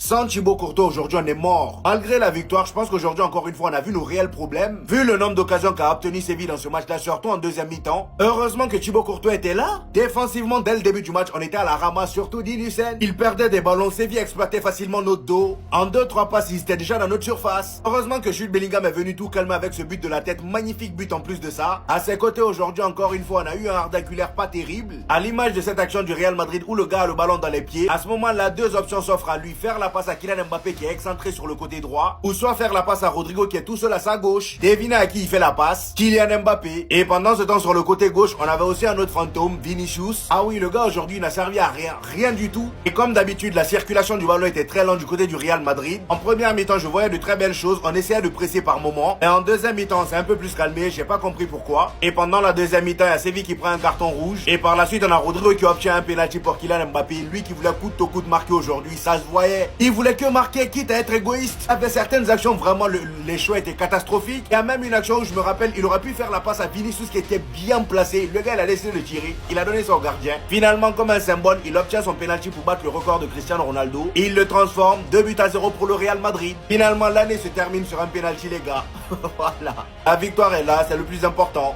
Sans Thibaut Courtois, aujourd'hui, on est mort. Malgré la victoire, je pense qu'aujourd'hui, encore une fois, on a vu nos réels problèmes. Vu le nombre d'occasions qu'a obtenu Séville dans ce match-là, surtout en deuxième mi-temps. Heureusement que Thibaut Courtois était là. Défensivement, dès le début du match, on était à la ramasse, surtout d'Inusen. Il perdait des ballons, Séville exploitait facilement notre dos. En 2-3 passes, ils étaient déjà dans notre surface. Heureusement que Jude Bellingham est venu tout calmer avec ce but de la tête. Magnifique but en plus de ça. À ses côtés, aujourd'hui, encore une fois, on a eu un ardaculaire pas terrible. À l'image de cette action du Real Madrid où le gars a le ballon dans les pieds. À ce moment-là, deux options s'offrent à lui. Faire la passe à Kylian Mbappé qui est excentré sur le côté droit, ou soit faire la passe à Rodrigo qui est tout seul à sa gauche. Devinez à qui il fait la passe? Kylian Mbappé. Et pendant ce temps, sur le côté gauche, on avait aussi un autre fantôme, Vinicius. Ah oui, le gars aujourd'hui n'a servi à rien, rien du tout. Et comme d'habitude, la circulation du ballon était très lente du côté du Real Madrid. En première mi-temps, je voyais de très belles choses, on essayait de presser par moments. Et en deuxième mi-temps, c'est un peu plus calmé, j'ai pas compris pourquoi. Et pendant la deuxième mi-temps, il y a Séville qui prend un carton rouge. Et par la suite, on a Rodrigo qui obtient un penalty pour Kylian Mbappé. Lui qui voulait coûte que coûte marquer aujourd'hui, ça se voyait. Il voulait que marquer, quitte à être égoïste. Avec certaines actions, vraiment, les choix étaient catastrophiques. Il y a même une action où je me rappelle, il aurait pu faire la passe à Vinicius qui était bien placé. Le gars, il a décidé de tirer. Il a donné son gardien. Finalement, comme un symbole, il obtient son penalty pour battre le record de Cristiano Ronaldo. Et il le transforme 2-0 pour le Real Madrid. Finalement, l'année se termine sur un penalty, les gars. Voilà. La victoire est là, c'est le plus important.